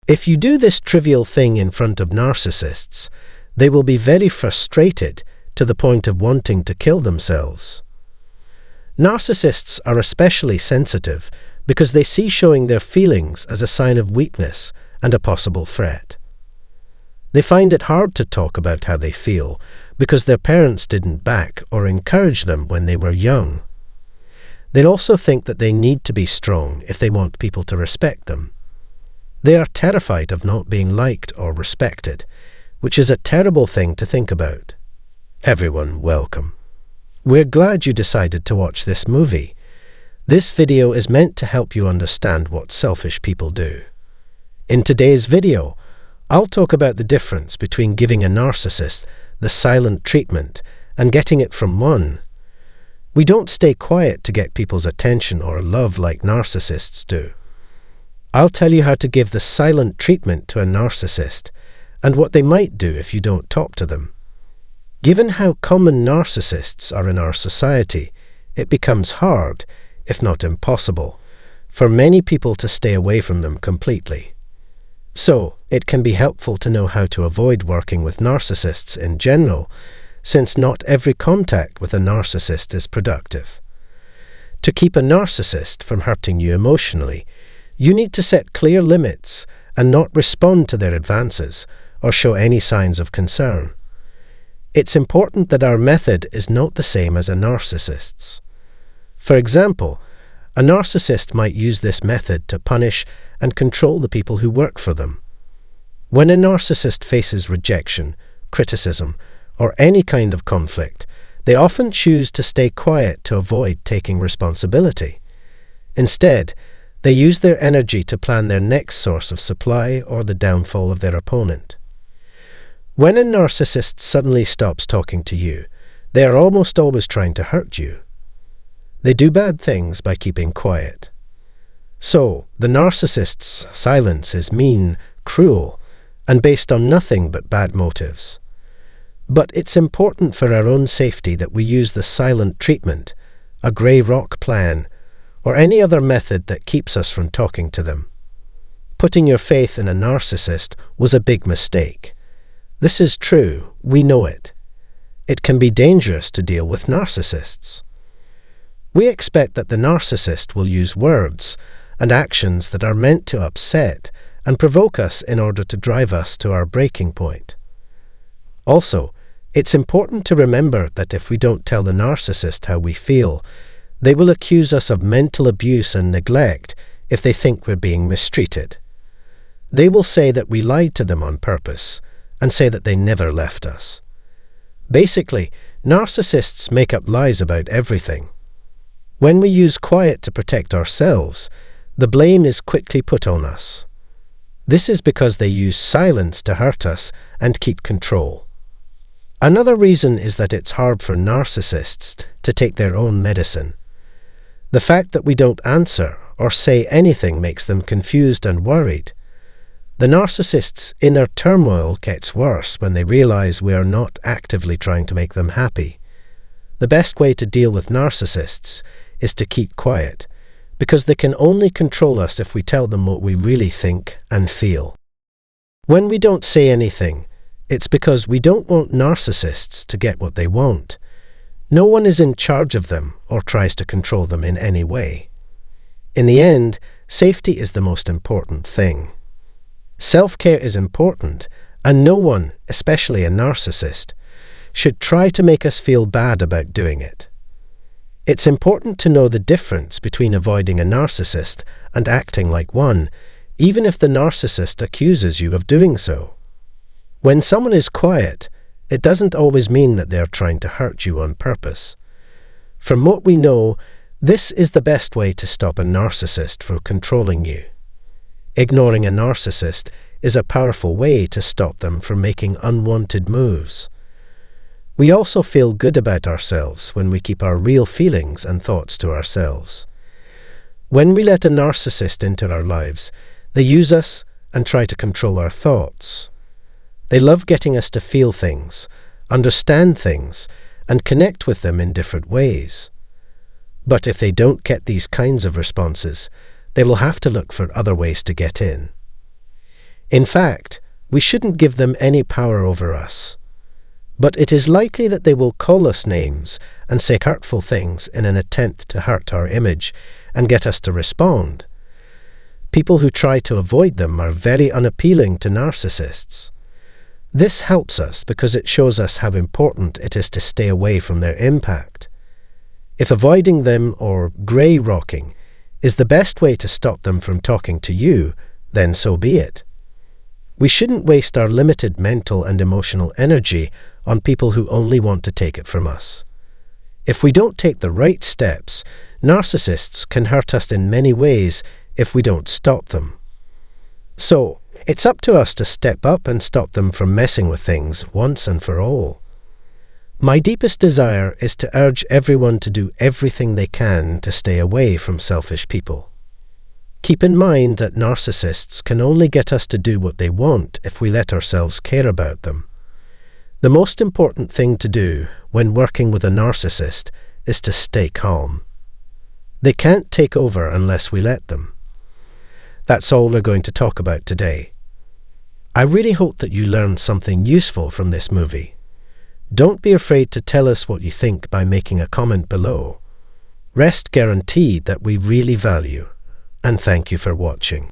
If you do this trivial thing in front of narcissists, they will be very frustrated to the point of wanting to kill themselves. Narcissists are especially sensitive because they see showing their feelings as a sign of weakness and a possible threat. They find it hard to talk about how they feel because their parents didn't back or encourage them when they were young. They also think that they need to be strong if they want people to respect them. They are terrified of not being liked or respected, which is a terrible thing to think about. Everyone, welcome. We're glad you decided to watch this movie. This video is meant to help you understand what selfish people do. In today's video, I'll talk about the difference between giving a narcissist the silent treatment and getting it from one. We don't stay quiet to get people's attention or love like narcissists do. I'll tell you how to give the silent treatment to a narcissist and what they might do if you don't talk to them. Given how common narcissists are in our society, it becomes hard, if not impossible, for many people to stay away from them completely. So, it can be helpful to know how to avoid working with narcissists in general, since not every contact with a narcissist is productive. To keep a narcissist from hurting you emotionally, you need to set clear limits and not respond to their advances or show any signs of concern. It's important that our method is not the same as a narcissist's. For example, a narcissist might use this method to punish and control the people who work for them. When a narcissist faces rejection, criticism, or any kind of conflict, they often choose to stay quiet to avoid taking responsibility. Instead, they use their energy to plan their next source of supply or the downfall of their opponent. When a narcissist suddenly stops talking to you, they are almost always trying to hurt you. They do bad things by keeping quiet. So, the narcissist's silence is mean, cruel, and based on nothing but bad motives. But it's important for our own safety that we use the silent treatment, a grey rock plan, or any other method that keeps us from talking to them. Putting your faith in a narcissist was a big mistake. This is true, we know it. It can be dangerous to deal with narcissists. We expect that the narcissist will use words and actions that are meant to upset and provoke us in order to drive us to our breaking point. Also, it's important to remember that if we don't tell the narcissist how we feel, they will accuse us of mental abuse and neglect if they think we're being mistreated. They will say that we lied to them on purpose and say that they never left us. Basically, narcissists make up lies about everything. When we use quiet to protect ourselves, the blame is quickly put on us. This is because they use silence to hurt us and keep control. Another reason is that it's hard for narcissists to take their own medicine. The fact that we don't answer or say anything makes them confused and worried. The narcissist's inner turmoil gets worse when they realize we are not actively trying to make them happy. The best way to deal with narcissists is to keep quiet, because they can only control us if we tell them what we really think and feel. When we don't say anything, it's because we don't want narcissists to get what they want. No one is in charge of them or tries to control them in any way. In the end, safety is the most important thing. Self-care is important, and no one, especially a narcissist, should try to make us feel bad about doing it. It's important to know the difference between avoiding a narcissist and acting like one, even if the narcissist accuses you of doing so. When someone is quiet, it doesn't always mean that they are trying to hurt you on purpose. From what we know, this is the best way to stop a narcissist from controlling you. Ignoring a narcissist is a powerful way to stop them from making unwanted moves. We also feel good about ourselves when we keep our real feelings and thoughts to ourselves. When we let a narcissist into our lives, they use us and try to control our thoughts. They love getting us to feel things, understand things, and connect with them in different ways. But if they don't get these kinds of responses, they will have to look for other ways to get in. In fact, we shouldn't give them any power over us. But it is likely that they will call us names and say hurtful things in an attempt to hurt our image and get us to respond. People who try to avoid them are very unappealing to narcissists. This helps us because it shows us how important it is to stay away from their impact. If avoiding them or grey rocking is the best way to stop them from talking to you, then so be it. We shouldn't waste our limited mental and emotional energy on people who only want to take it from us. If we don't take the right steps, narcissists can hurt us in many ways if we don't stop them. So, it's up to us to step up and stop them from messing with things once and for all. My deepest desire is to urge everyone to do everything they can to stay away from selfish people. Keep in mind that narcissists can only get us to do what they want if we let ourselves care about them. The most important thing to do when working with a narcissist is to stay calm. They can't take over unless we let them. That's all we're going to talk about today. I really hope that you learned something useful from this movie. Don't be afraid to tell us what you think by making a comment below. Rest guaranteed that we really value, and thank you for watching.